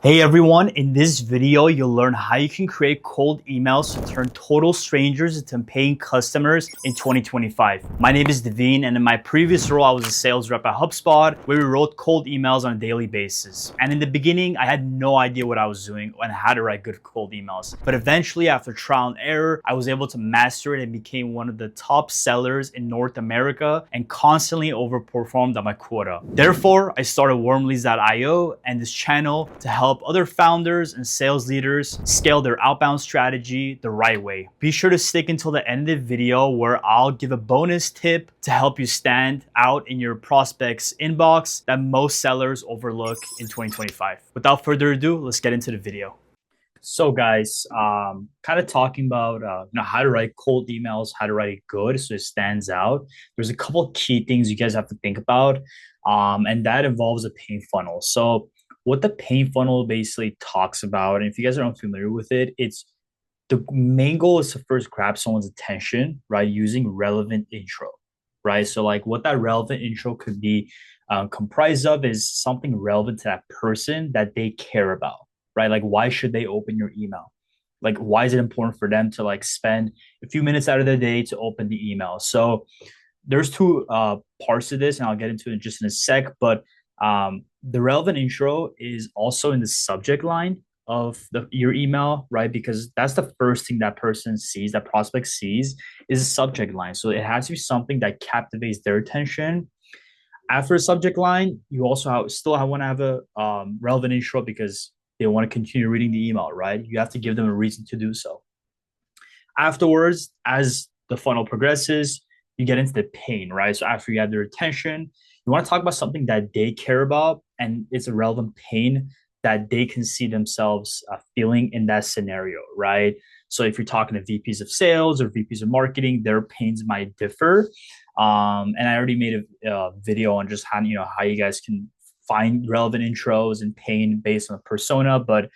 Hey everyone, in this video, you'll learn how you can create cold emails to turn total strangers into paying customers in 2025. My name is Devine, and in my previous role, I was a sales rep at HubSpot, where we wrote cold emails on a daily basis. And in the beginning, I had no idea what I was doing and how to write good cold emails. But eventually, after trial and error, I was able to master it and became one of the top sellers in North America and constantly overperformed on my quota. Therefore, I started Warmleads.io and this channel to help other founders and sales leaders scale their outbound strategy the right way. Be sure to stick until the end of the video where I'll give a bonus tip to help you stand out in your prospects inbox that most sellers overlook in 2025. Without further ado, let's get into the video. So guys, kind of talking about how to write cold emails, how to write it good so it stands out. There's a couple of key things you guys have to think about, and that involves a pain funnel. So what the pain funnel basically talks about, and if you guys are unfamiliar with it, it's the main goal is to first grab someone's attention, right? Using relevant intro, right? So like what that relevant intro could be comprised of is something relevant to that person that they care about, right? Like why should they open your email? Like why is it important for them to like spend a few minutes out of their day to open the email? So there's two parts to this, and I'll get into it just in a sec. But the relevant intro is also in the subject line of your email, right? Because that's the first thing that person sees, that prospect sees, is a subject line. So it has to be something that captivates their attention. After a subject line, you also want to have a relevant intro because they want to continue reading the email, right? You have to give them a reason to do so. Afterwards, as the funnel progresses, you get into the pain, right? So after you have their attention, you want to talk about something that they care about and it's a relevant pain that they can see themselves feeling in that scenario, right? So if you're talking to VPs of sales or VPs of marketing, their pains might differ. And I already made a video on just how you guys can find relevant intros and pain based on the persona. But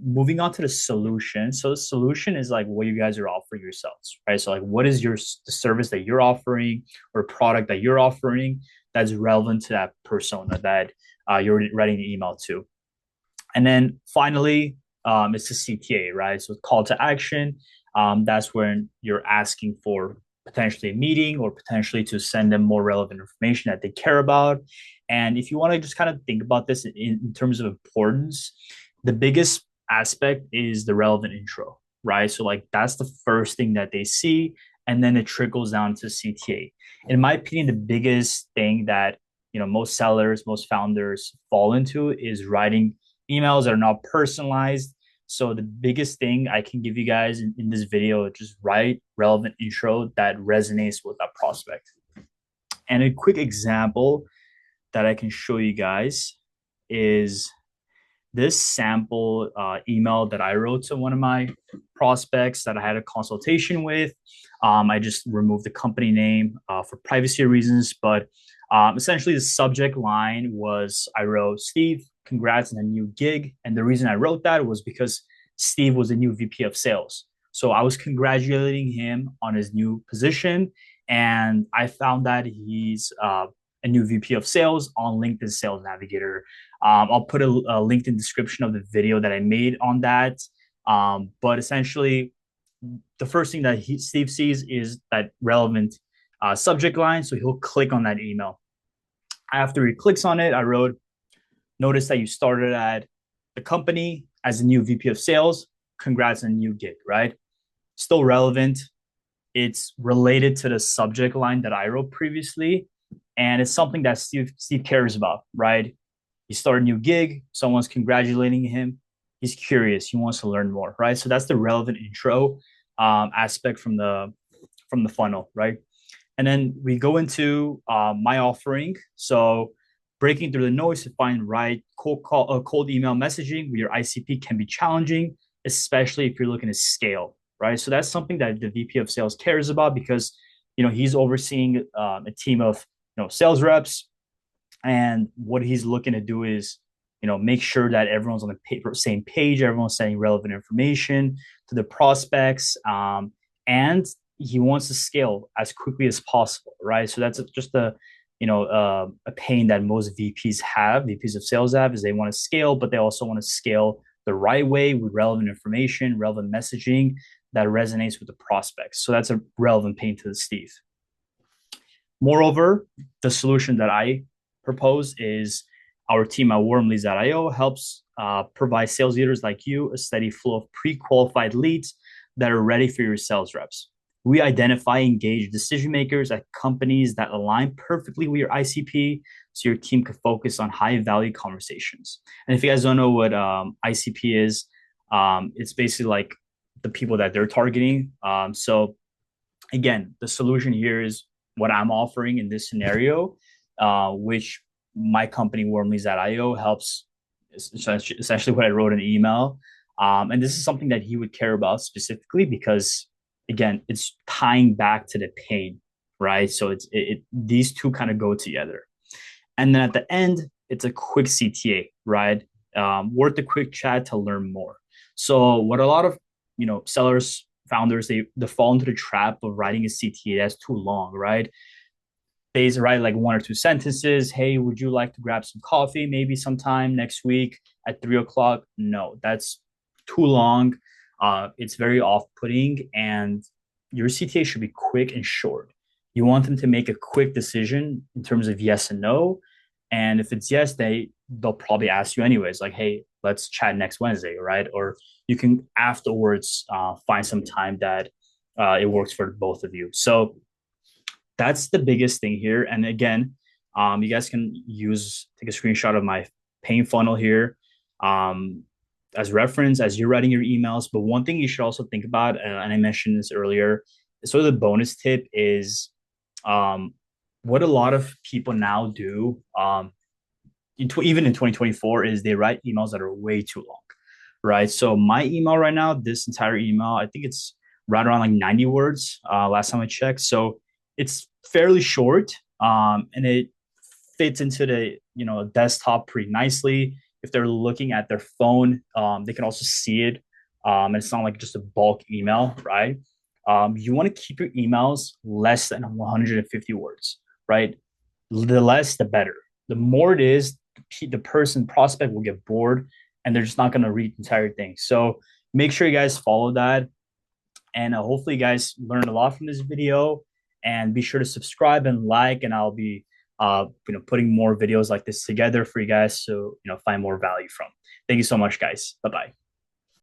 moving on to the solution. So the solution is like what you guys are offering yourselves, right? So like what is the service that you're offering or product that you're offering that's relevant to that persona that you're writing the email to. And then finally, it's the CTA, right? So call to action. That's when you're asking for potentially a meeting or potentially to send them more relevant information that they care about. And if you want to just kind of think about this in terms of importance, the biggest aspect is the relevant intro, right? So like that's the first thing that they see, and then it trickles down to CTA. In my opinion, the biggest thing that most sellers, most founders fall into is writing emails that are not personalized. So the biggest thing I can give you guys in this video is just write relevant intro that resonates with that prospect. And a quick example that I can show you guys is this sample email that I wrote to one of my prospects that I had a consultation with. I just removed the company name for privacy reasons, but essentially the subject line was I wrote, Steve, congrats on a new gig. And the reason I wrote that was because Steve was a new VP of sales. So I was congratulating him on his new position. And I found that he's a new VP of sales on LinkedIn Sales Navigator. I'll put a LinkedIn description of the video that I made on that. But essentially, the first thing that Steve sees is that relevant subject line. So he'll click on that email. After he clicks on it, I wrote, notice that you started at the company as a new VP of sales. Congrats on a new gig, right? Still relevant. It's related to the subject line that I wrote previously. And it's something that Steve cares about, right? He started a new gig. Someone's congratulating him. He's curious. He wants to learn more, right? So that's the relevant intro aspect from the funnel, right? And then we go into my offering. So breaking through the noise to find right cold email messaging with your ICP can be challenging, especially if you're looking to scale, right? So that's something that the VP of sales cares about because he's overseeing a team of sales reps, and what he's looking to do is make sure that everyone's on the same page, everyone's sending relevant information to the prospects, and he wants to scale as quickly as possible, right? So that's just the a pain that most VPs of sales have, is they want to scale, but they also want to scale the right way with relevant information, relevant messaging that resonates with the prospects. So that's a relevant pain to the Steve. Moreover, the solution that I propose is our team at warmleads.io helps provide sales leaders like you a steady flow of pre-qualified leads that are ready for your sales reps. We identify engaged decision makers at companies that align perfectly with your ICP so your team can focus on high value conversations. And if you guys don't know what ICP is, it's basically like the people that they're targeting. So again, the solution here is what I'm offering in this scenario, which my company warmleads.io helps, essentially what I wrote in the email. And this is something that he would care about specifically because, again, it's tying back to the pain, right? So these two kind of go together. And then at the end, it's a quick CTA, right? Worth a quick chat to learn more. So what a lot of sellers, founders, they fall into the trap of writing a CTA that's too long, right? They write like one or two sentences. Hey, would you like to grab some coffee maybe sometime next week at 3 o'clock? No, that's too long. It's very off-putting, and your CTA should be quick and short. You want them to make a quick decision in terms of yes and no. And if it's yes, they'll probably ask you anyways, like, hey, let's chat next Wednesday, right? Or you can afterwards find some time that it works for both of you. So that's the biggest thing here. And again, you guys can take a screenshot of my pain funnel here as reference as you're writing your emails. But one thing you should also think about, and I mentioned this earlier, sort of the bonus tip is what a lot of people now do, even in 2024, is they write emails that are way too long, right? So my email right now, this entire email, I think it's right around like 90 words last time I checked. So it's fairly short, and it fits into the desktop pretty nicely. If they're looking at their phone, they can also see it. And it's not like just a bulk email, right? You want to keep your emails less than 150 words, right? The less, the better. The more it is, the person prospect will get bored and they're just not going to read the entire thing. So make sure you guys follow that. And hopefully you guys learned a lot from this video, and be sure to subscribe and like, and I'll be putting more videos like this together for you guys to find more value from. Thank you so much, guys. Bye-bye.